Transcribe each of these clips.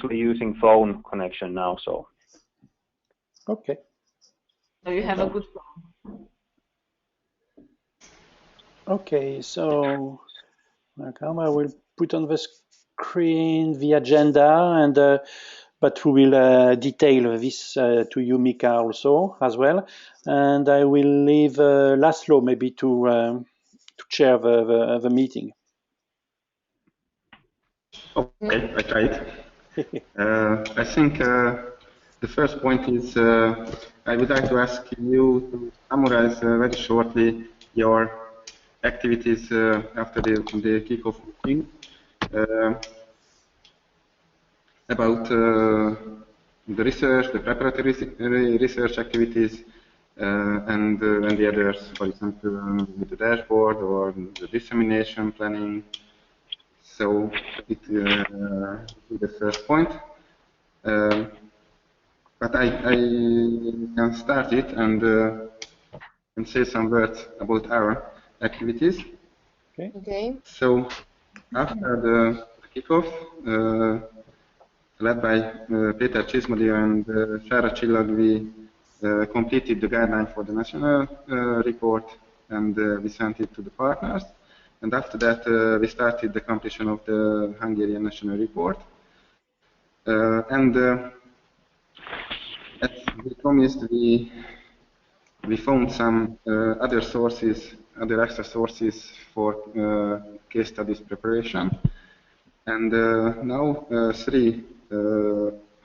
actually using phone connection now, so. Okay. So you have a good phone. Okay, so I will put on the screen the agenda, and but we will detail this to you, Mika, also as well. And I will leave Laszlo maybe to chair the meeting. Okay, I tried. I think the first point is I would like to ask you to summarize very shortly your activities after the kickoff meeting about the research, the preparatory research activities, and the others, for example, with the dashboard or the dissemination planning. So it is the first point. But I can start it and say some words about our activities. Okay. So after the kickoff, led by Péter Csizmadia and Sára Csillag, we completed the guideline for the national report, and we sent it to the partners. And after that, we started the completion of the Hungarian national report. As we promised, we found some other sources, other extra sources for case studies preparation. And now 3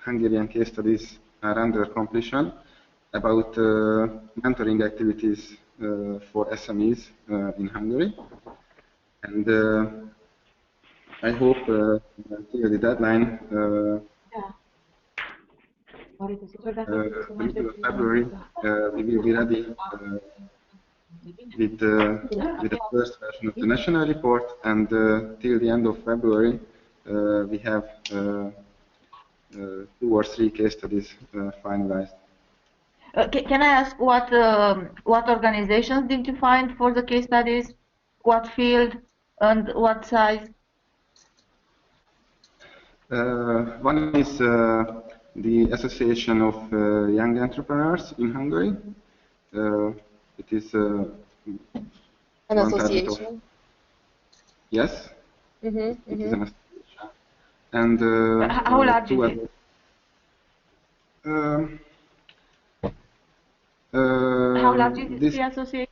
Hungarian case studies are under completion about mentoring activities for SMEs in Hungary. And I hope until the deadline, the middle of February, we will be ready with the first version of the national report, and till the end of February, we have 2 or 3 case studies finalized. Can I ask what organizations did you find for the case studies? What field and what size? One is the Association of Young Entrepreneurs in Hungary. It is an association. Yes. It is an association. And how large is it? How large is the association?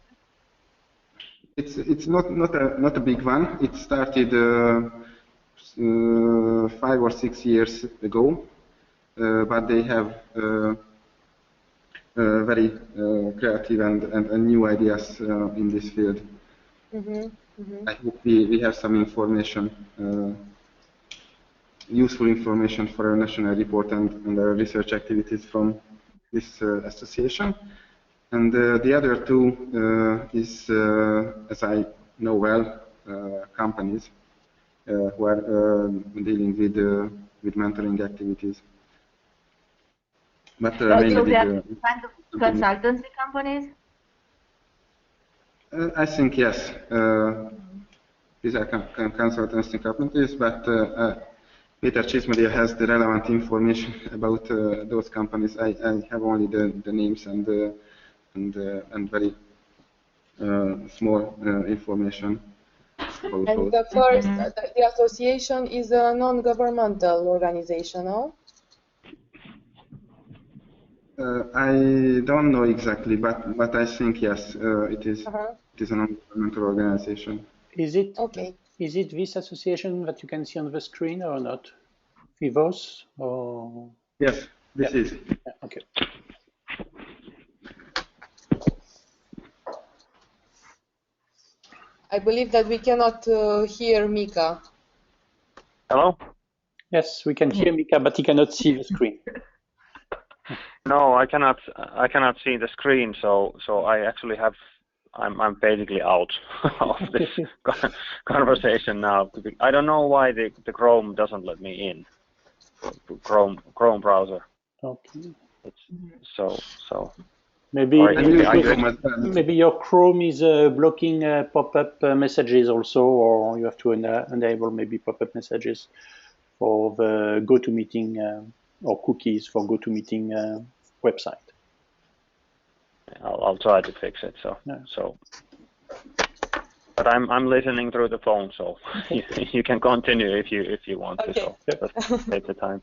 It's not a big one. It started 5 or 6 years ago, but they have very creative and new ideas in this field. I hope we have some information, useful information for our national report and our research activities from this association. And the other 2 is, as I know well, companies who are dealing with mentoring activities. But so they are kind of consultancy companies? I think yes. These are consultancy companies, but Péter Csizmadia has the relevant information about those companies. I have only the names and very small information. And the first, the association is a non-governmental organization, no? I don't know exactly, but I think yes, it is. It is a non-governmental organization. Is it okay? Is it this association that you can see on the screen or not? Vivos or? Yes, this is. Yeah, okay. I believe that we cannot hear Mika. Hello? Yes, we can hear Mika, but he cannot see the screen. No, I cannot see the screen, so I actually have. I'm basically out of this conversation now. I don't know why the Chrome doesn't let me in. Chrome browser. Okay. So. Maybe your Chrome is blocking pop-up messages also, or you have to enable maybe pop-up messages. for the GoToMeeting or cookies for GoToMeeting website. I'll try to fix it. So Yeah. But I'm listening through the phone, so Okay. you can continue if you want Okay. to. So just take the time.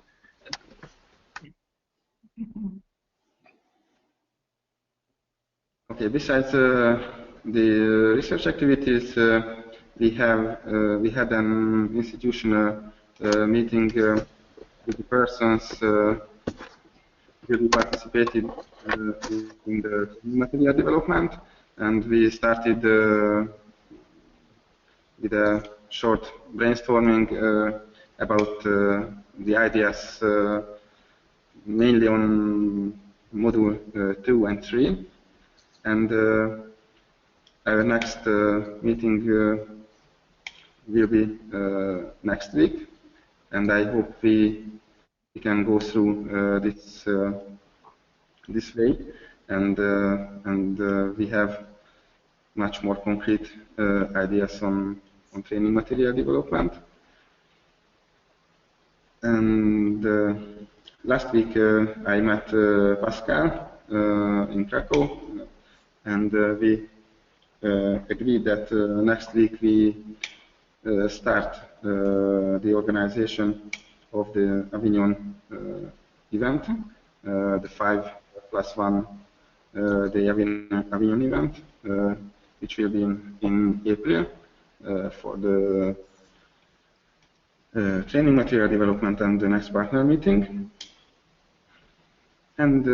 Okay. Besides the research activities, we had an institutional meeting with the persons who participated in the material development, and we started with a short brainstorming about the ideas mainly on module 2 and 3. And our next meeting will be next week, and I hope we can go through this way, and we have much more concrete ideas on training material development. And last week I met Pascal in Krakow, and we agreed that next week we start the organization of the Avignon event, the 5+1 day Avignon event, which will be in April for the training material development and the next partner meeting. And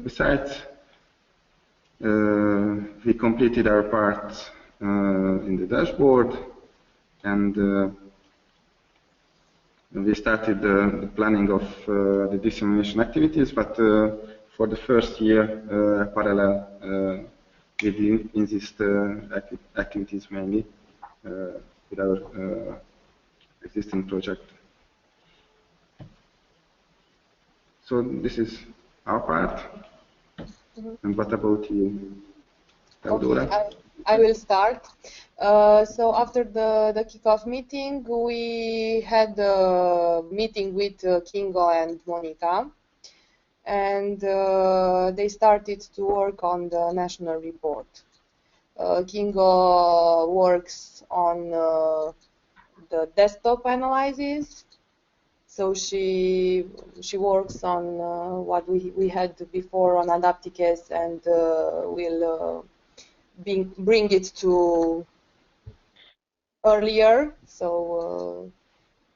besides, we completed our part in the dashboard, and we started the planning of the dissemination activities, but for the first year, parallel with the INSIST activities mainly with our existing project. So this is our part. And what about you, Theodora? Okay, I will start. So after the kickoff meeting, we had a meeting with Kingo and Monica, and they started to work on the national report. Kingo works on the desktop analysis, so she works on what we had before on Adapticus, and will bring it to earlier, so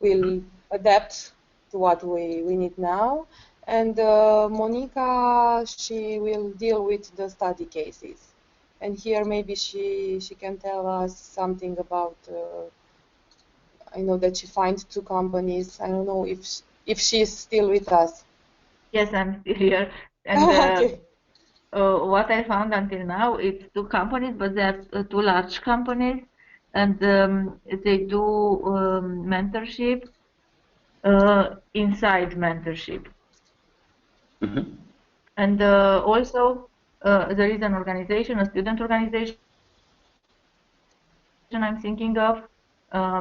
we'll adapt to what we need now. And Monica, she will deal with the study cases. And here maybe she can tell us something about, I know that she finds 2 companies. I don't know if she's still with us. Yes, I'm still here. And Okay. what I found until now, it's 2 companies, but they are 2 large companies, and they do mentorship inside mentorship. Mm-hmm. And also there is an organization, a student organization I'm thinking of.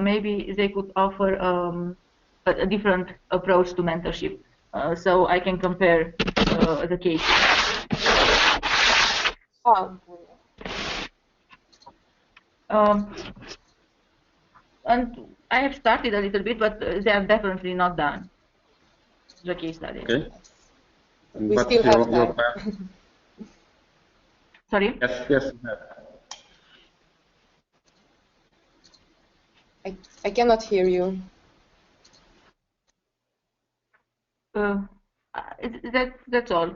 Maybe they could offer a different approach to mentorship, so I can compare the case. And I have started a little bit, but they are definitely not done, the case study. Okay. And We what's still have your time. plan? Sorry? Yes, you have. I cannot hear you. That's all.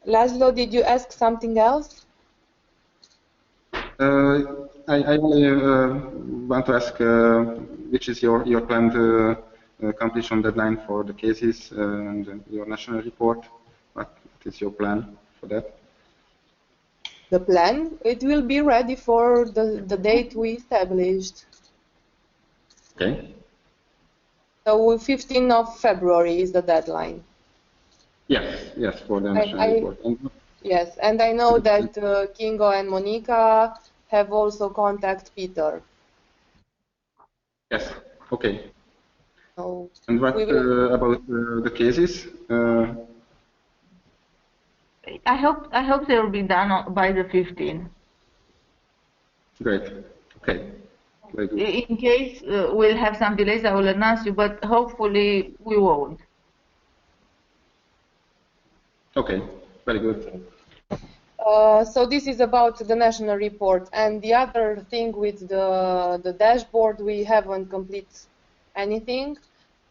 Laszlo, did you ask something else? I only want to ask which is your planned completion deadline for the cases and your national report. What is your plan for that? The plan? It will be ready for the date we established. Okay. So 15th of February is the deadline. Yes, for the national report. Yes, and I know that Kingo and Monica have also contacted Peter. Yes. Okay. So And what about the cases? I hope they will be done by the 15th. Great. Okay. Very good. In case we'll have some delays, I will announce you, but hopefully we won't. Okay. Very good. So this is about the national report, and the other thing with the dashboard, we haven't completed anything.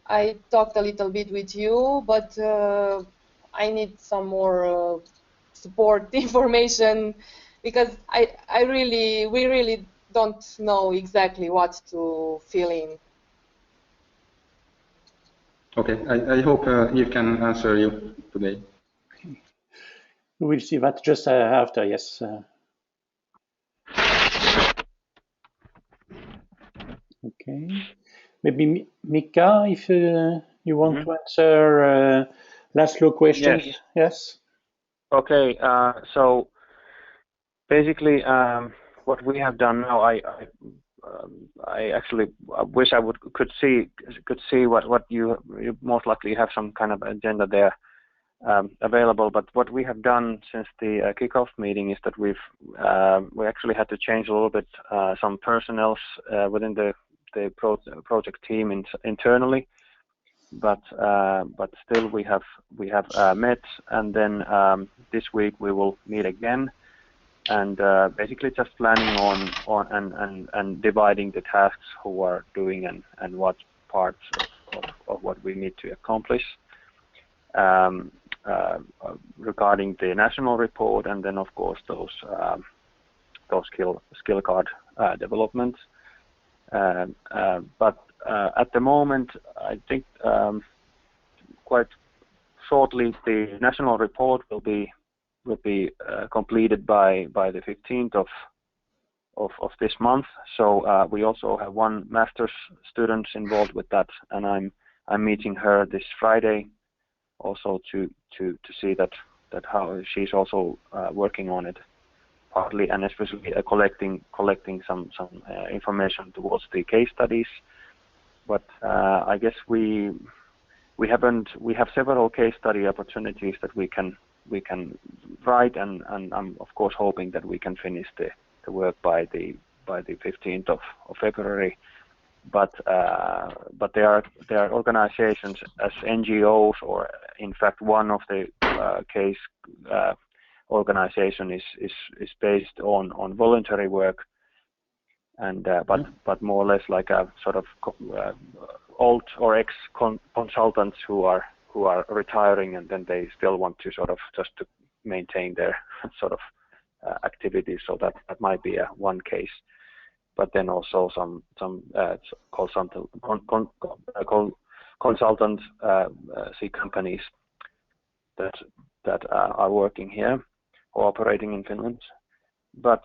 I talked a little bit with you, but I need some more support information because we really don't know exactly what to fill in. Okay. I hope Yves can answer you today. We will see that just after, yes. Okay. Maybe Mika, if you want to answer Laszlo questions. Yes. Yes. Okay. So basically, what we have done now, I actually wish I could see what you most likely have some kind of agenda there available. But what we have done since the kickoff meeting is that we actually had to change a little bit some personnel within the project team internally. But still we have met, and then this week we will meet again, and basically just planning on and dividing the tasks who are doing and what parts of what we need to accomplish regarding the national report, and then of course those skill card developments. But at the moment, I think quite shortly the national report will be completed by the 15th of this month. So we also have one master's student involved with that, and I'm meeting her this Friday also to see that how she's also working on it partly, and especially collecting some information towards the case studies. But I guess we have several case study opportunities that we can write, and I'm of course hoping that we can finish the work by the 15th of February. But there are organizations as NGOs, or in fact one of the case organization is based on voluntary work, and but more or less like a sort of old or ex consultants who are retiring, and then they still want to sort of just to maintain their sort of activities. So that might be one case. But then also some consultant companies that are working here or operating in Finland. But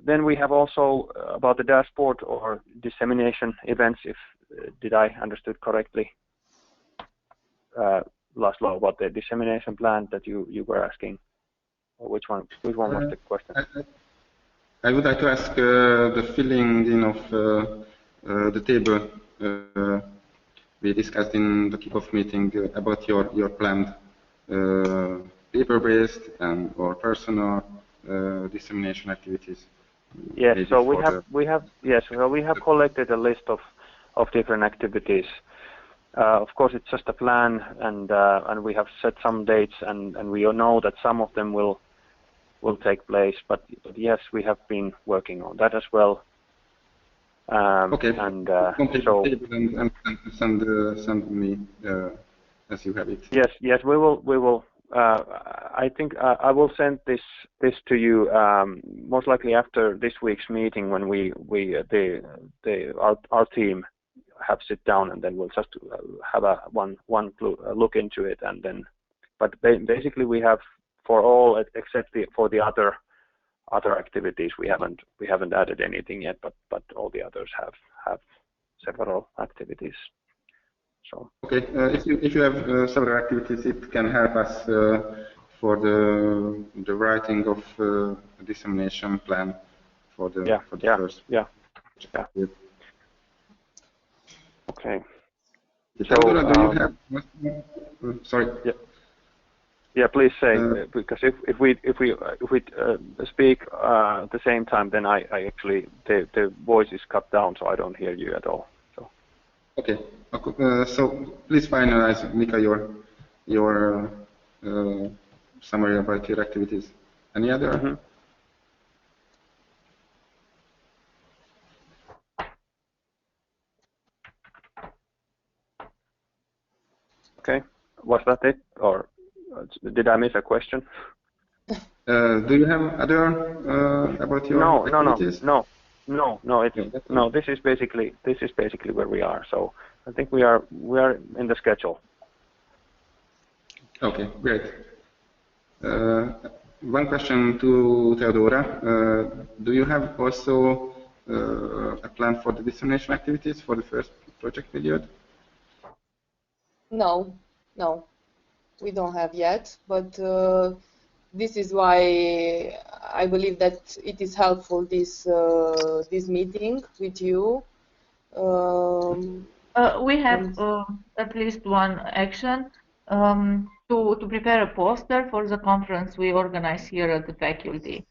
then we have also about the dashboard or dissemination events. If did I understood correctly, Laszlo, about the dissemination plan that you were asking, or which one was the question? I would like to ask the filling in of the table we discussed in the kickoff meeting about your planned paper-based and or personal dissemination activities. Yes, so we have collected a list of different activities. Of course, it's just a plan, and we have set some dates, and we know that some of them will take place. But yes, we have been working on that as well. Okay. And so and send me as you have it. Yes, we will. I think I will send this to you most likely after this week's meeting, when our team have sit down, and then we'll just have one look into it, and then. But basically, we have for all except for the other activities, we haven't added anything yet, but all the others have several activities. So. Okay, if you have several activities, it can help us for the writing of a dissemination plan for the first. Yeah. Okay. Theodora, do you have? Sorry. Yeah. Yeah, please say, because if we speak at the same time, then I actually the voice is cut down, so I don't hear you at all. So. Okay. So please finalize, Mika, your summary about your activities. Any other? Mm-hmm. Okay. Was that it, or did I miss a question? Do you have other about your activities? No. This is basically where we are. So I think we are in the schedule. Okay, great. One question to Theodora. Do you have also a plan for the dissemination activities for the first project period? No, we don't have yet, but this is why I believe that it is helpful this meeting with you. We have at least one action to prepare a poster for the conference we organize here at the faculty.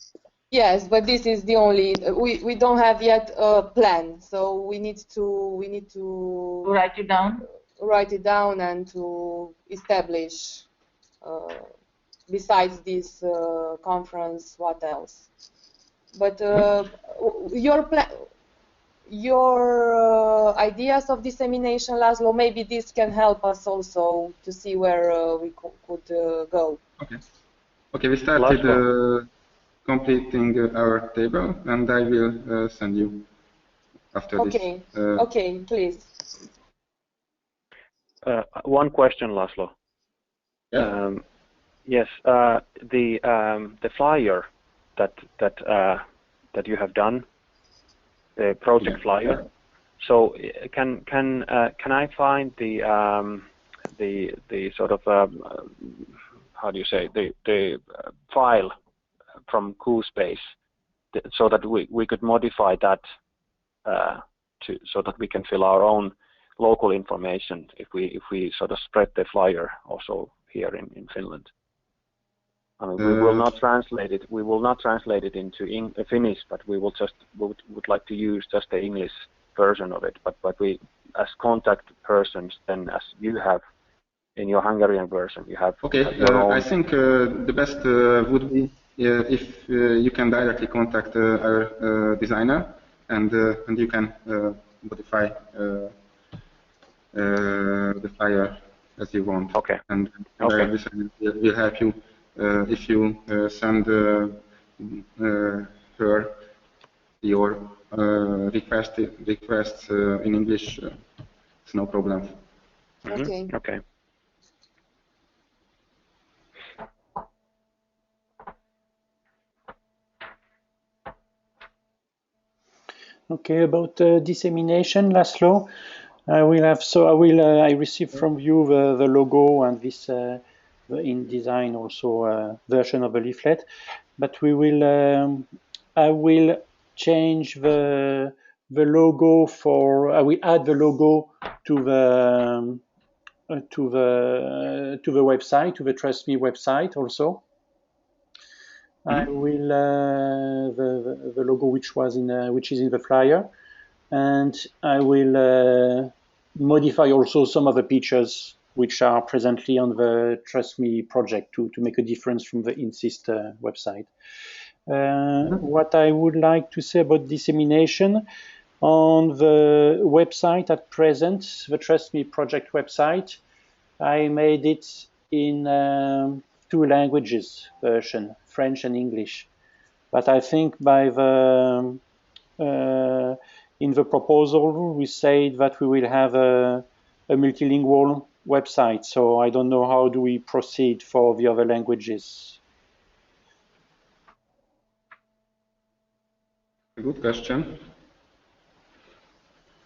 Yes, but this is the only we don't have yet a plan, so we need to write it down. Write it down and to establish. Besides this conference, what else? But your ideas of dissemination, Laszlo, maybe this can help us also to see where we could go. Okay, we started completing our table, and I will send you after this. Okay, please. One question, Laszlo. Yeah. Yes, the flyer that you have done, the project flyer. So can I find the sort of how do you say the file from CoSpace so that we could modify that so that we can fill our own local information if we sort of spread the flyer also here in Finland? I mean, we will not translate it. We will not translate it into Finnish, but we will just would like to use just the English version of it. But we, as contact persons, then as you have in your Hungarian version, you have. Okay. Your own. I think the best would be if you can directly contact our designer, and you can modify the flyer as you want. Okay. And our designer will help you. If you send her your requests in English, it's no problem. Okay. Okay. Okay, about dissemination, Laszlo, I received from you the logo and this the InDesign also version of the leaflet, but we will I will change the logo for I will add the logo to the website, to the Trust Me website also. I will the logo which is in the flyer, and I will modify also some of the pictures which are presently on the Trust Me project to make a difference from the Insist website. What I would like to say about dissemination, on the website at present, the Trust Me project website, I made it in 2 languages version, French and English. But I think by the in the proposal we said that we will have a multilingual website. So I don't know how do we proceed for the other languages. A good question.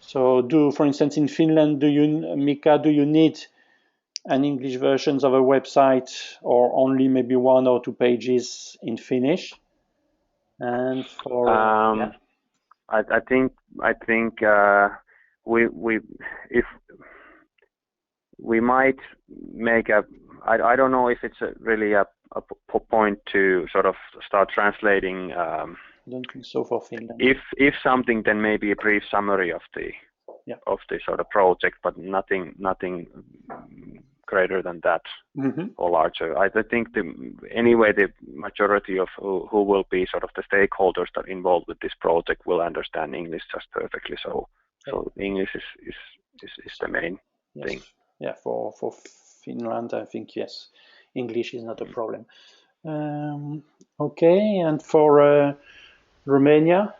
So for instance, in Finland, Mika, do you need an English version of a website, or only maybe 1 or 2 pages in Finnish? And for I think if we might make I don't know if it's really a point to sort of start translating. I don't think so for Finland. If something, then maybe a brief summary of the sort of project, but nothing greater than that or larger. I think anyway the majority of who will be sort of the stakeholders that involved with this project will understand English just perfectly. So English is the main thing. Yeah, for Finland, I think yes, English is not a problem. Okay, and for Romania?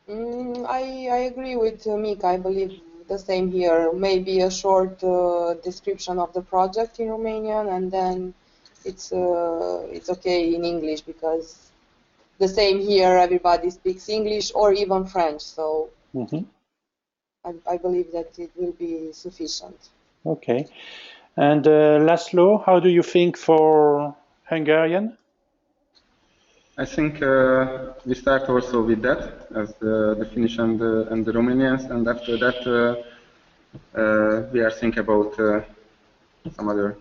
I agree with Mika. I believe the same here. Maybe a short description of the project in Romanian, and then it's okay in English, because the same here. Everybody speaks English or even French, so I believe that it will be sufficient. Okay, and Laszlo, how do you think for Hungarian? I think we start also with that as the Finnish and the Romanians, and after that we are thinking about some other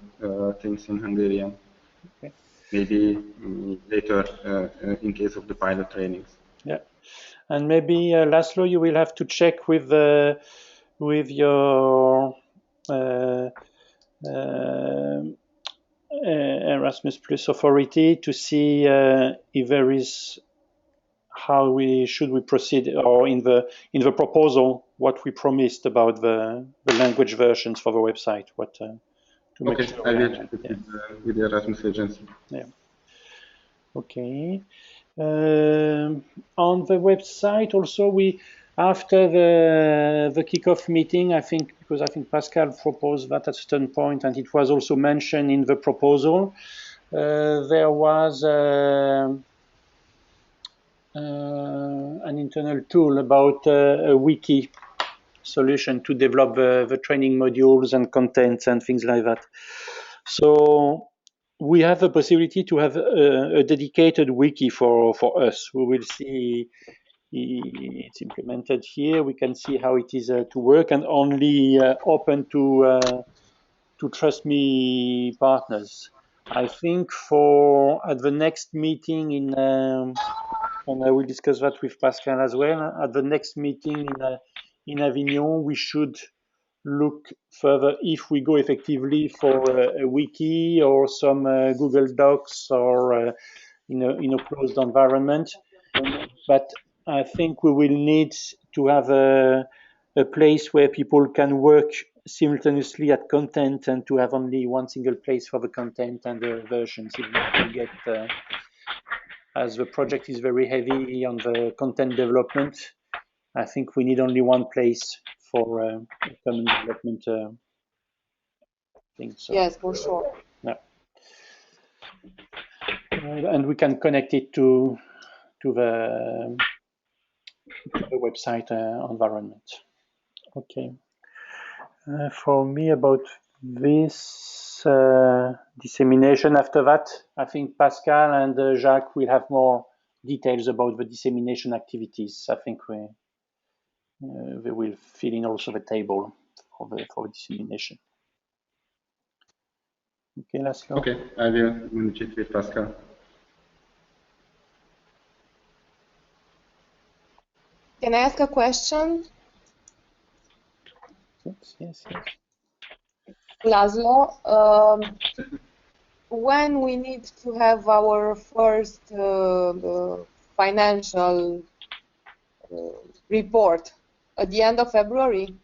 things in Hungarian. Okay. Maybe later in case of the pilot trainings. Yeah, and maybe Laszlo, you will have to check with your Erasmus Plus authority to see if there is how should we proceed, or in the proposal what we promised about the language versions for the website. What to make okay, sure. I will check it with the Erasmus agency. Yeah. Okay. On the website also, after the kickoff meeting, I think Pascal proposed that at a certain point, and it was also mentioned in the proposal, there was an internal tool about a wiki solution to develop the training modules and contents and things like that. So we have the possibility to have a dedicated wiki for us. We will see it's implemented here. We can see how it is to work, and only open to TrustMe partners. I think at the next meeting and I will discuss that with Pascal as well. At the next meeting in Avignon, we should look further if we go effectively for a wiki or some Google Docs or in a closed environment. But I think we will need to have a place where people can work simultaneously at content, and to have only one single place for the content and the versions. If we get, as the project is very heavy on the content development, I think we need only one place for common development things. So, yes, for sure. Yeah. And we can connect it to the website environment. Okay. For me, about this dissemination, after that, I think Pascal and Jacques will have more details about the dissemination activities. I think they will fill in also the table for dissemination. Okay, Laszlo. Okay, I will manage it with Pascal. Can I ask a question? Yes. Laszlo, when we need to have our first financial report, at the end of February?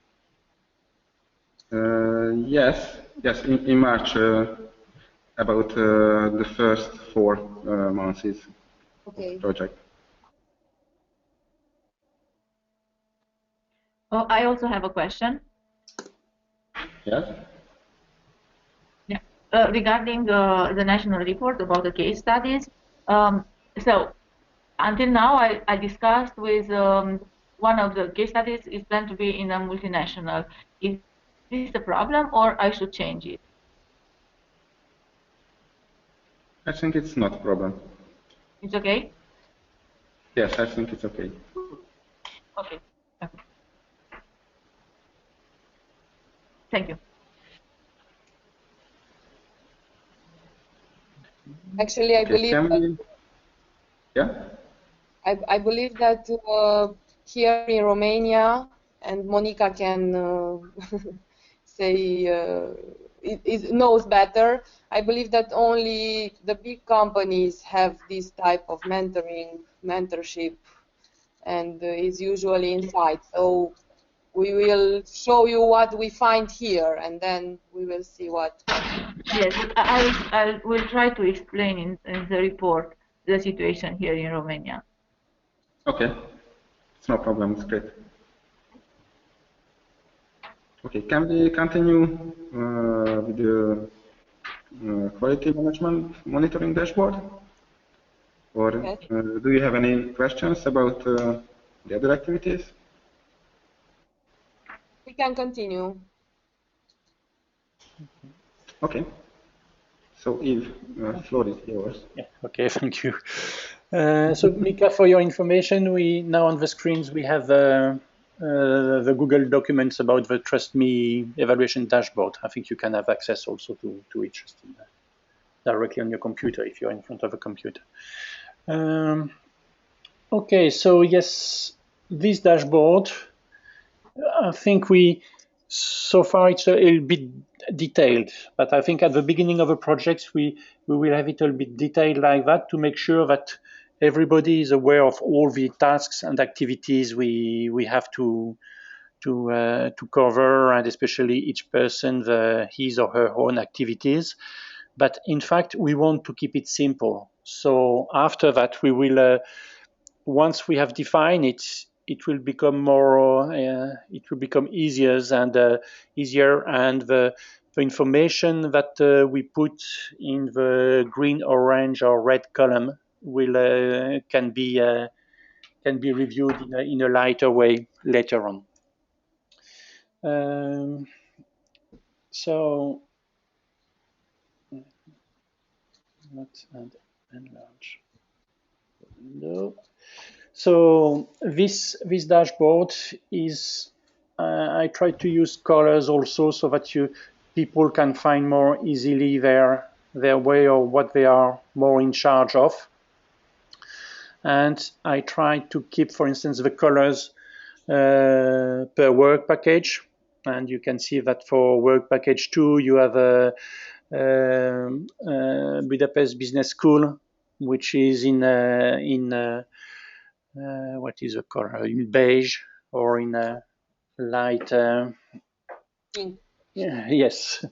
Yes, in March, about the first 4 months of the project. Oh, I also have a question. Yes? Yeah. Regarding the national report about the case studies. So until now, I discussed with one of the case studies is planned to be in a multinational. Is this a problem, or I should change it? I think it's not a problem. It's okay? Yes, I think it's okay. Okay. Thank you. Actually, I believe that, yeah? I believe that here in Romania, and Monica can say it knows better. I believe that only the big companies have this type of mentorship, and is usually inside. So we will show you what we find here, and then we will see what. Yes, I will try to explain in the report the situation here in Romania. Okay, it's no problem. It's great. Okay, can we continue with the quality management monitoring dashboard? Or do you have any questions about the other activities? We can continue. Okay. So Yves, floor is yours. Yeah, okay, thank you. So Mika, for your information, we now on the screens we have the Google documents about the TrustMe evaluation dashboard. I think you can have access also to it just directly on your computer if you're in front of a computer. Okay, so yes, this dashboard, I think so far it's a little bit detailed, but I think at the beginning of a project we will have it a little bit detailed like that to make sure that everybody is aware of all the tasks and activities we have to cover, and especially each person his or her own activities. But in fact, we want to keep it simple. So after that, we will once we have defined it, it will become easier, and the information that we put in the green, orange, or red column will can be reviewed in a lighter way later on. So let's enlarge window. So this dashboard is I try to use colors also so that people can find more easily their way or what they are more in charge of. And I try to keep, for instance, the colors per work package. And you can see that for work package 2, you have a Budapest Business School, which is in what is the color? In beige or in a light? Yes,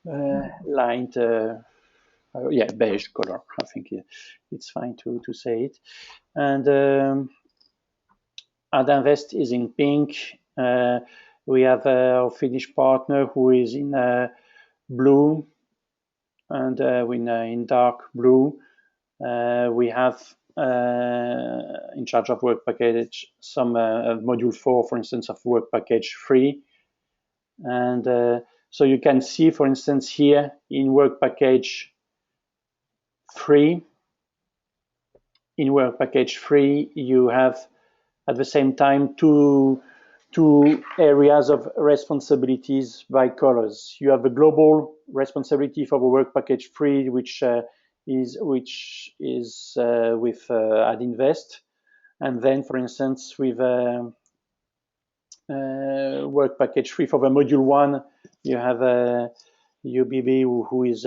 light. Yeah, beige color. I think it's fine to say it. And Adinvest is in pink. We have our Finnish partner who is in blue, and in dark blue. We have in charge of work package some module 4, for instance, of work package 3. And so you can see, for instance, here in work package 3, you have at the same time two areas of responsibilities by colors. You have the global responsibility for the work package 3, which is with Adinvest, and then, for instance, with work package 3 for the module 1, you have UBB who is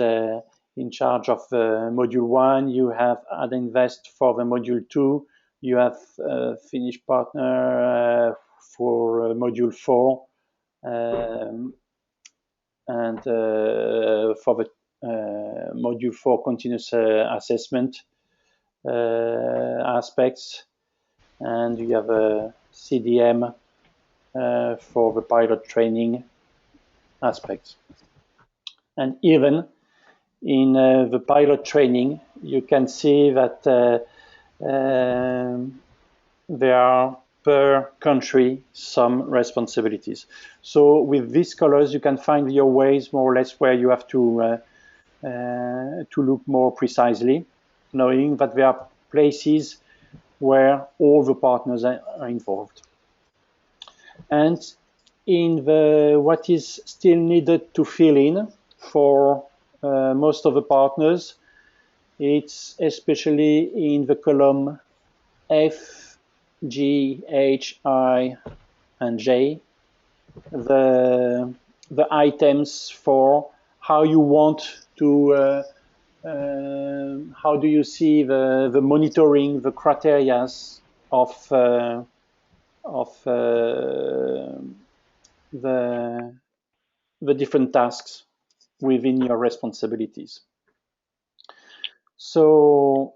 in charge of module 1. You have Adinvest for the module 2. You have Finnish partner for module 4, and for the module 4 continuous assessment aspects, and you have a CDM for the pilot training aspects. And even in the pilot training, you can see that there are per country some responsibilities. So with these colors, you can find your ways more or less where you have to look more precisely, knowing that there are places where all the partners are involved. And in the what is still needed to fill in for most of the partners. It's especially in the column F, G, H, I, and J, the items for how you want to, how do you see the monitoring, the criteria of the different tasks within your responsibilities. So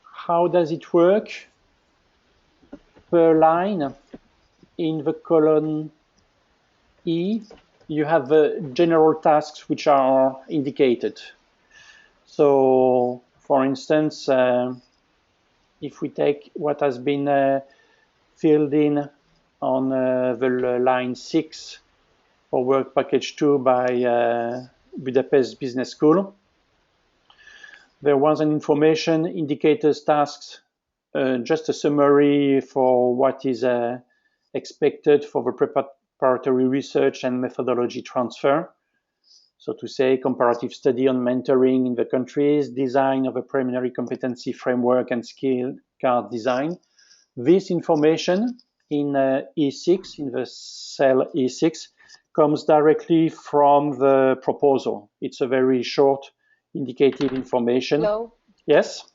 how does it work? Per line in the column E, you have the general tasks which are indicated. So for instance, if we take what has been filled in on the line 6 for work package 2 by Budapest Business School, there was an information indicators tasks, just a summary for what is expected for the preparatory research and methodology transfer. So to say, comparative study on mentoring in the countries, design of a preliminary competency framework and skill card design. This information in E6, in the cell E6, comes directly from the proposal. It's a very short indicative information. Hello? Yes?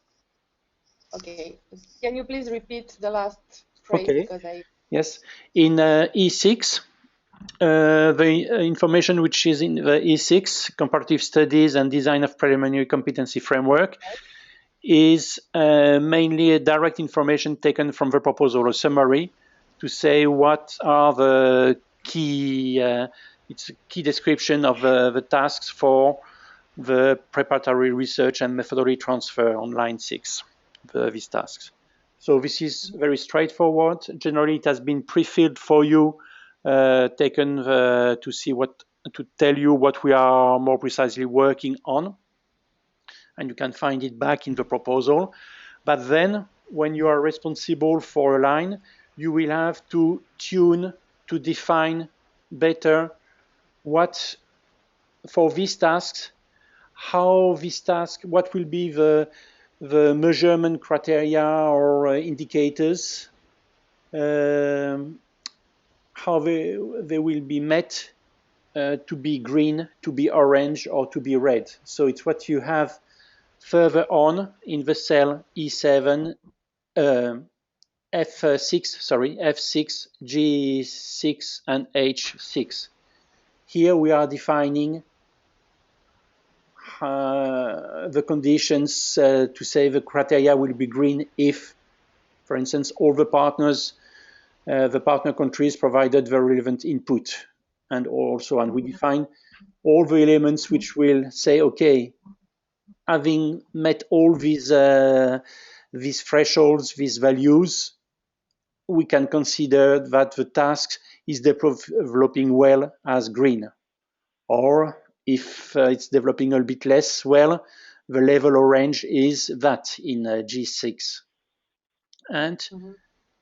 Okay. Can you please repeat the last phrase? Okay. Because Yes. In E6, the information which is in the E6, comparative studies and design of preliminary competency framework, is mainly a direct information taken from the proposal, a summary, to say what are the key, it's a key description of the tasks for the preparatory research and methodology transfer on line 6, these tasks. So this is very straightforward. Generally, it has been pre-filled for you, taken to see what, to tell you what we are more precisely working on. And you can find it back in the proposal. But then, when you are responsible for a line, you will have to tune, to define better what, for these tasks, how this task, what will be the measurement criteria or indicators, how they will be met to be green, to be orange, or to be red. So it's what you have further on in the cell E7, F6, sorry, F6, G6, and H6. Here we are defining the conditions to say the criteria will be green if, for instance, all the partners, the partner countries provided the relevant input, and also, and we define all the elements which will say, okay, having met all these thresholds, these values, we can consider that the task is developing well as green. Or if it's developing a bit less well, the level orange is that in G6. And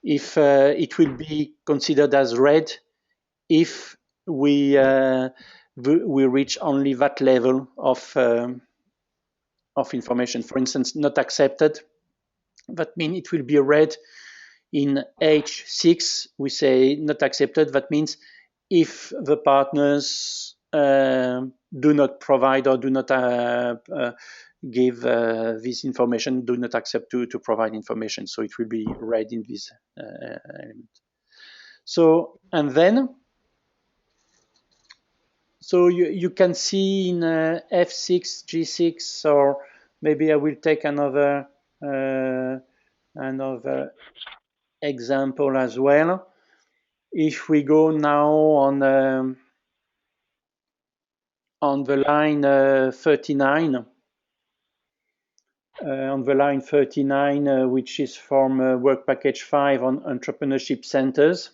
if it will be considered as red if we reach only that level of information. For instance, not accepted. That means it will be red in H6. We say not accepted. That means if the partners do not provide or do not give this information, do not accept to provide information. So it will be red in this element. So, and then, so you can see in F6, G6, or maybe I will take another example as well. If we go now on the line 39, which is from Work Package 5 on entrepreneurship centers.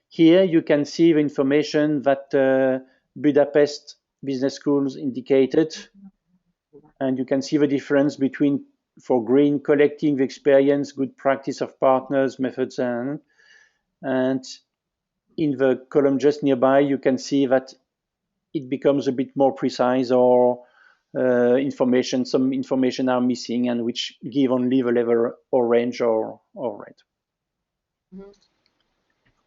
Here you can see the information that Budapest Business Schools indicated, and you can see the difference between, for green, collecting the experience, good practice of partners, methods, and And in the column just nearby, you can see that it becomes a bit more precise, or some information are missing, and which give only the level orange or red. Mm-hmm.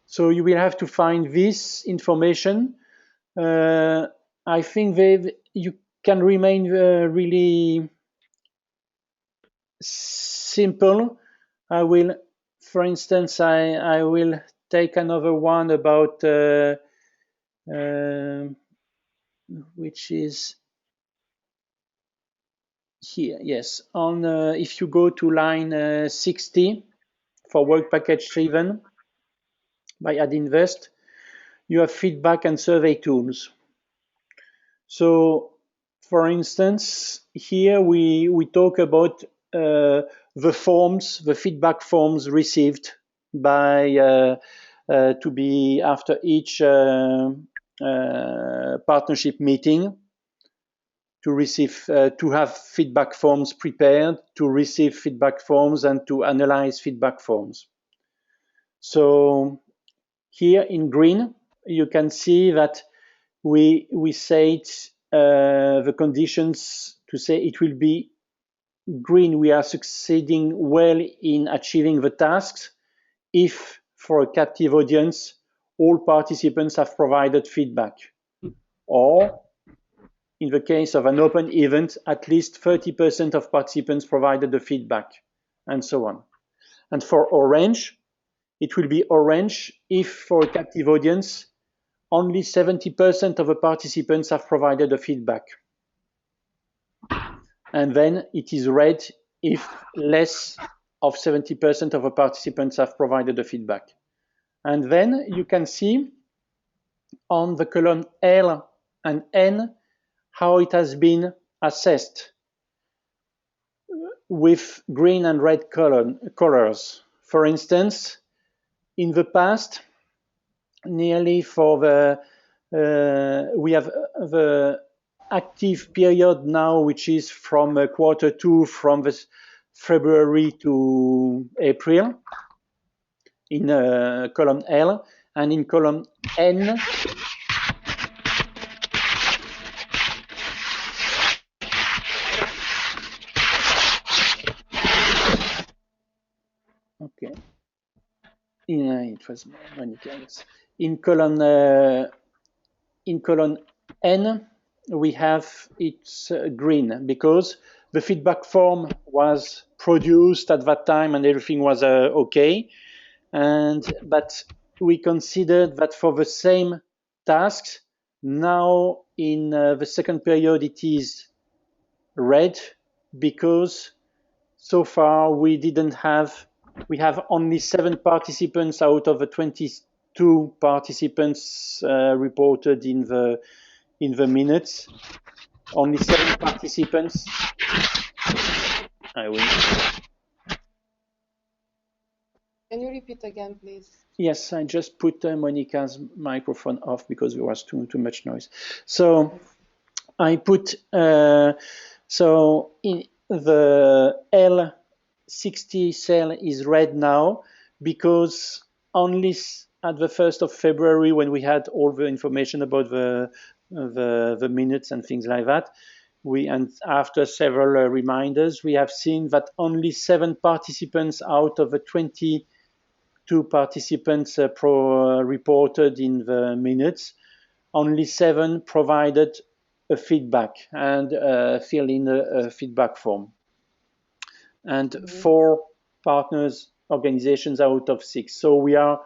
So you will have to find this information. I think you can remain really simple. I will, for instance, I will take another one about which is here. Yes, on if you go to line 60 for work package driven by Adinvest, you have feedback and survey tools. So, for instance, here we talk about the forms, the feedback forms received by to be after each partnership meeting, to receive to have feedback forms prepared, to receive feedback forms, and to analyze feedback forms. So here in green, you can see that we said the conditions to say it will be green. We are succeeding well in achieving the tasks if, for a captive audience, all participants have provided feedback, or in the case of an open event, at least 30% of participants provided the feedback, and so on. And for orange, it will be orange if, for a captive audience, only 70% of the participants have provided the feedback. And then it is red if less of 70% of the participants have provided the feedback. And then you can see on the column L and N how it has been assessed with green and red colors. For instance, in the past, nearly for the we have the active period now, which is from Q2, from this February to April, in column L, and in column N, okay, it was Monica. In column N, we have it's green because the feedback form was produced at that time and everything was okay. But we considered that for the same tasks, now in the second period it is red because so far we have only 7 participants out of the 22 participants reported in the minutes. Only 7 participants. I will. Can you repeat again, please? Yes, I just put Monica's microphone off because there was too much noise. So I put so in the L60 cell is red now because only at the 1st of February, when we had all the information about the minutes and things like that, and after several reminders, we have seen that only 7 participants out of the 22 participants reported in the minutes, only 7 provided a feedback and fill in a feedback form. And 4 partners organizations out of 6. So we are,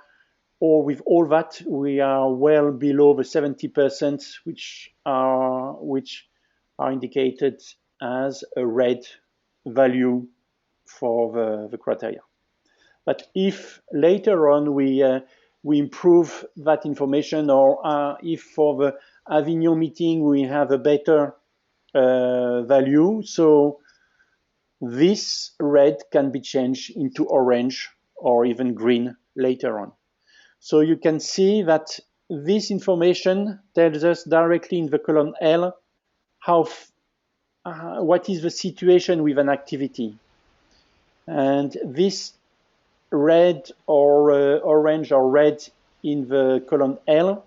or with all that, we are well below the 70%, which are indicated as a red value for the criteria. But if later on we improve that information, or if for the Avignon meeting we have a better value, so this red can be changed into orange or even green later on. So you can see that this information tells us directly in the column L what is the situation with an activity. And this red or orange or red in the column L,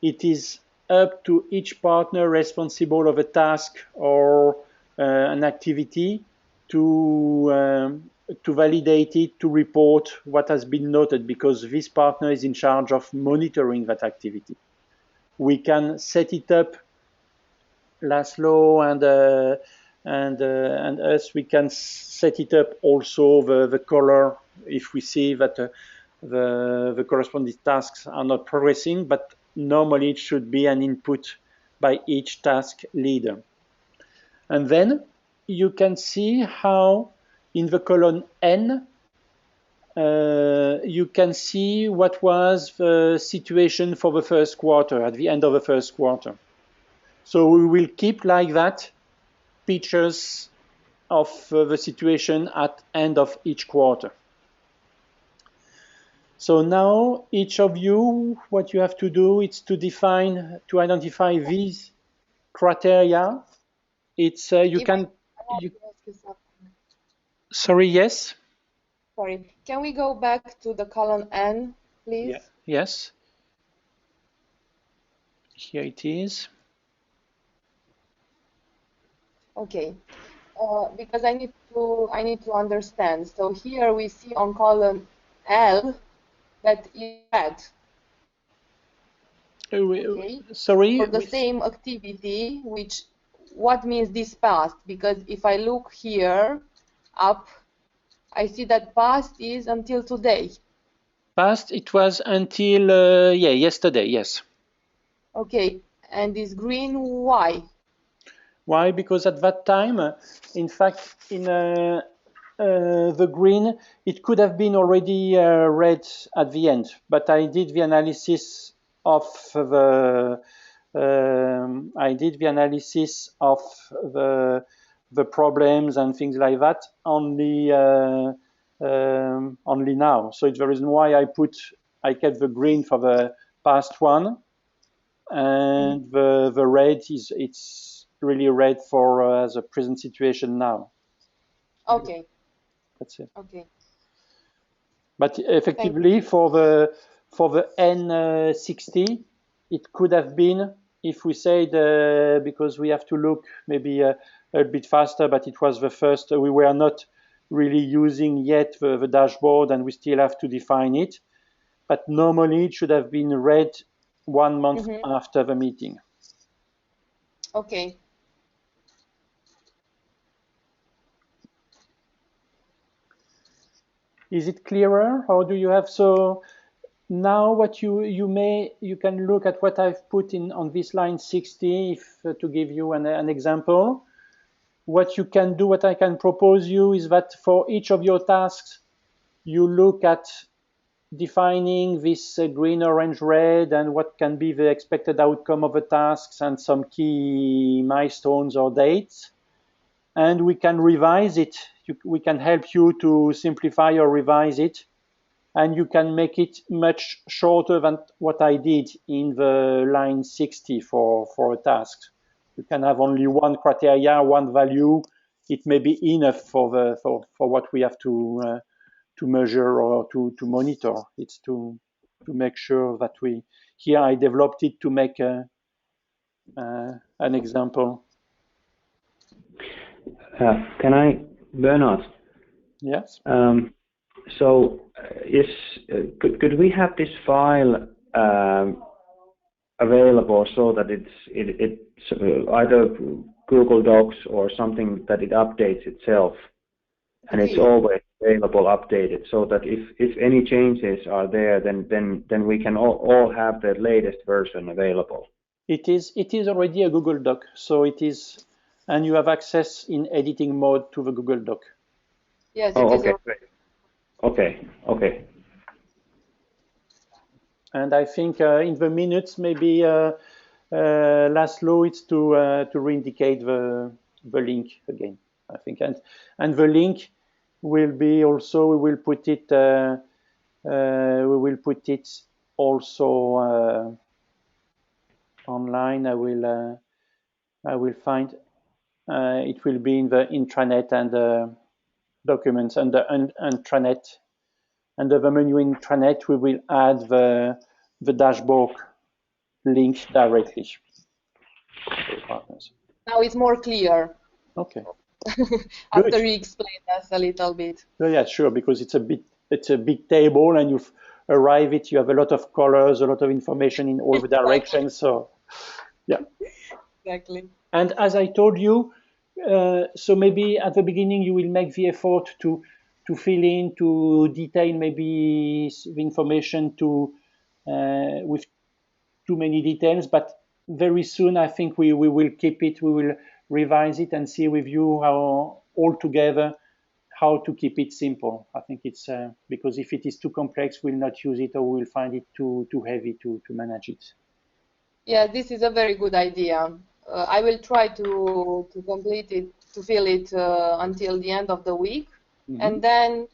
it is up to each partner responsible of a task or an activity to validate it, to report what has been noted, because this partner is in charge of monitoring that activity. We can set it up, Laszlo and us, we can set it up also the color if we see that the corresponding tasks are not progressing, but normally it should be an input by each task leader. And then you can see how in the column N, you can see what was the situation for the first quarter, at the end of the first quarter. So we will keep like that pictures of the situation at end of each quarter. So now each of you, what you have to do is to identify these criteria. It's sorry, yes? Sorry, can we go back to the column N, please? Yeah. Yes. Here it is. Okay, because I need to understand. So here we see on column L that is red. Okay. Sorry. For the same activity, what means this past? Because if I look here up, I see that past is until today. Past, it was until yesterday, yes. Okay, and this green, why? Why? Because at that time, in fact, in the green, it could have been already red at the end, but I did the analysis of the problems and things like that only now. So it's the reason why I kept the green for the past one, and the red it's really red for the present situation now. Okay. That's it. Okay. But effectively, for the N60, it could have been, if we said, because we have to look maybe a bit faster, but it was the first, we were not really using yet the dashboard, and we still have to define it. But normally it should have been red 1 month after the meeting. Okay. Is it clearer? Or do you have, so now what you can look at what I've put in on this line 60 to give you an example. What you can do, what I can propose you is that for each of your tasks, you look at defining this green, orange, red, and what can be the expected outcome of the tasks and some key milestones or dates. And we can revise it. We can help you to simplify or revise it. And you can make it much shorter than what I did in the line 60 for a task. You can have only one criteria, one value. It may be enough for what we have to measure or to monitor. It's to make sure that here I developed it to make an example. Can I, Bernard? Yes. So, could we have this file available so that it's either Google Docs or something that it updates itself, and it's always available, updated, so that if any changes are there, then we can all have the latest version available. It is already a Google Doc, so it is. And you have access in editing mode to the Google Doc. Yes. Okay, great. Okay. And I think in the minutes, maybe Laszlo, it's to re-indicate the link again. I think, and the link will be also, we will put it also online. I will find. It will be in the intranet and documents and the intranet under the menu intranet, we will add the dashboard link directly to partners. Now it's more clear. Okay. After you explained us a little bit. Oh, yeah, sure, because it's a big table, and you arrive it. You have a lot of colors, a lot of information in all the directions. So, yeah. Exactly. And as I told you, so maybe at the beginning you will make the effort to fill in, to detail maybe the information with too many details, but very soon I think we will keep it, we will revise it and see with you how all together how to keep it simple. I think it's because if it is too complex, we'll not use it, or we'll find it too heavy to manage it. Yeah, this is a very good idea. I will try to complete it, to fill it until the end of the week, and then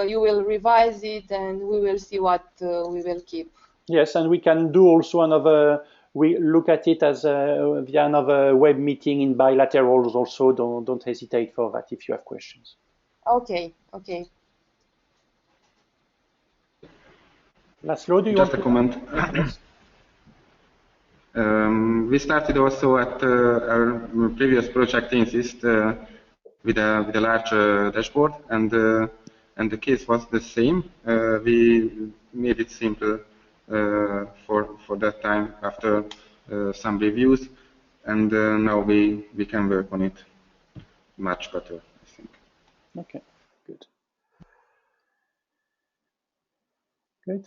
you will revise it, and we will see what we will keep. Yes, and we can do also another. We look at it as via another web meeting in bilaterals. Also, don't hesitate for that if you have questions. Okay. Okay. Laszlo, do you Just want a comment. Yes. We started also at our previous project Insist with a large dashboard, and the case was the same. We made it simple for that time after some reviews, and now we can work on it much better, I think. Okay, good. Good.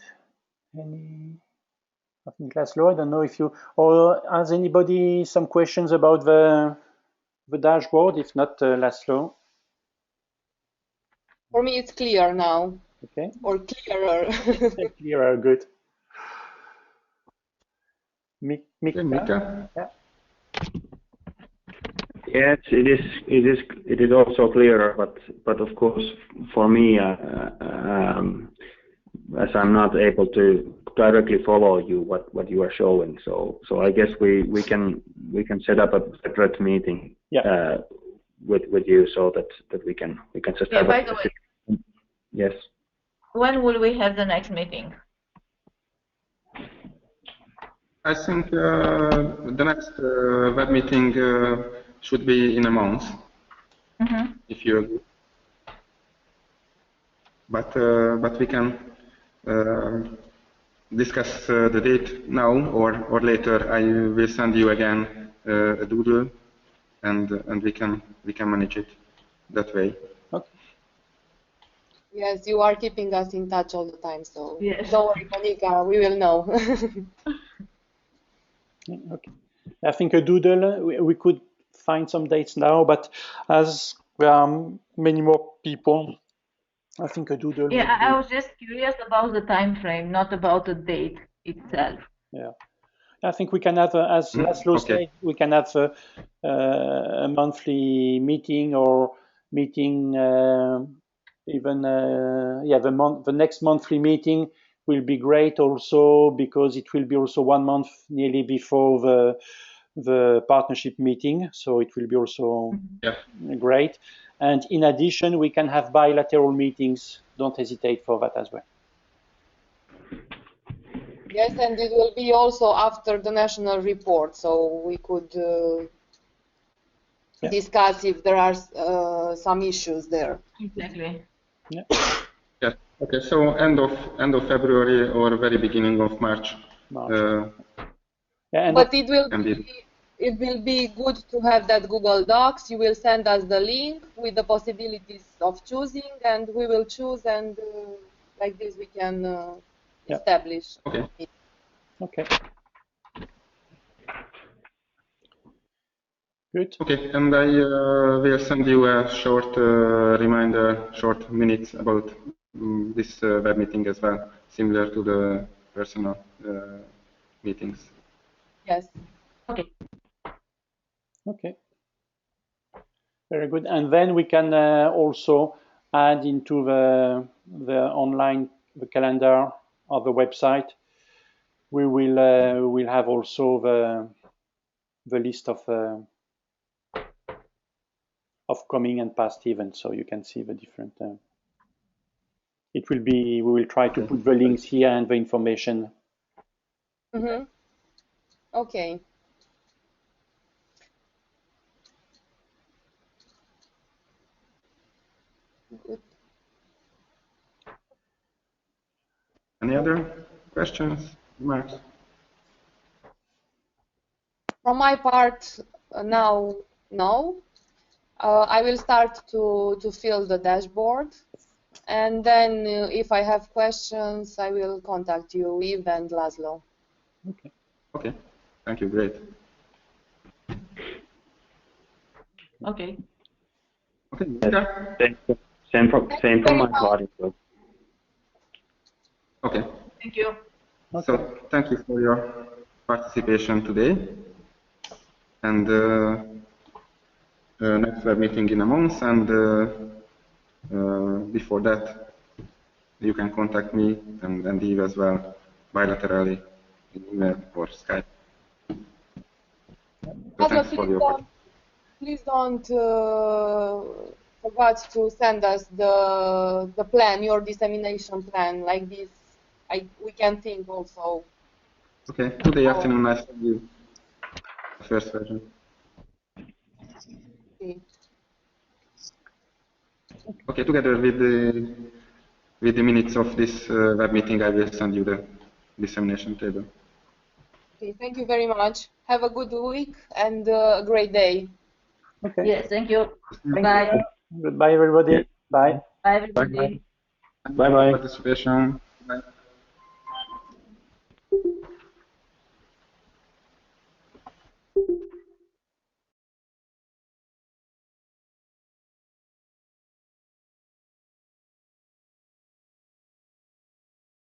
I think Laszlo, I don't know if you, or has anybody some questions about the dashboard? If not, Laszlo. For me, it's clear now. Okay. Or clearer. Clearer, good. Mika? Yeah. Yes, it is also clearer, but of course for me, as I'm not able to directly follow you what you are showing, so I guess we can set up a separate meeting with you so that we can just have by the way, yes. When will we have the next meeting? I think the next web meeting should be in a month, if you agree. But we can discuss the date now or later. I will send you again a doodle, and we can manage it that way. Okay. Yes, you are keeping us in touch all the time, so yes. Don't worry, Monica, we will know. Okay. I think a doodle, we could find some dates now, but as there are many more people, I think a doodle. Yeah, I was just curious about the time frame, not about the date itself. Yeah, I think we can have, as Laszlo said, we can have a monthly meeting or meeting even the next monthly meeting will be great also, because it will be also 1 month nearly before the partnership meeting, so it will be also great. And in addition, we can have bilateral meetings. Don't hesitate for that as well. Yes, and it will be also after the national report, so we could discuss if there are some issues there. Exactly. Yeah. Yeah. Okay. So end of February or very beginning of March. But it will be good to have that Google Docs. You will send us the link with the possibilities of choosing, and we will choose, and like this we can establish. Okay. Okay. Good. Okay, and I will send you a short reminder, short minutes about this web meeting as well, similar to the personal meetings. Yes. Okay. Okay. Very good. And then we can also add into the online calendar of the website. We will we'll have also the list of coming and past events, so you can see the different it will be, we will try to put the links here and the information. Mm-hmm. Okay. Good. Any other questions, remarks? From my part, now, no. I will start to fill the dashboard, and then if I have questions, I will contact you, Yves and Laszlo. Okay. Okay, thank you, great. Okay. Okay, Yes. Same from my part. Okay. Thank you. So thank you for your participation today. And next web meeting in a month. And before that, you can contact me and Eve as well bilaterally in email or Skype. So thanks for your participation. Please don't forget to send us the plan, your dissemination plan, like this. We can think also. Okay, today afternoon I send you the first version. Okay, together with the minutes of this web meeting, I will send you the dissemination table. Okay, thank you very much. Have a good week and a great day. Okay. Yes, thank you. Thank Bye. you. Goodbye, everybody. Bye. Bye, everybody. Bye-bye. Participation. Bye.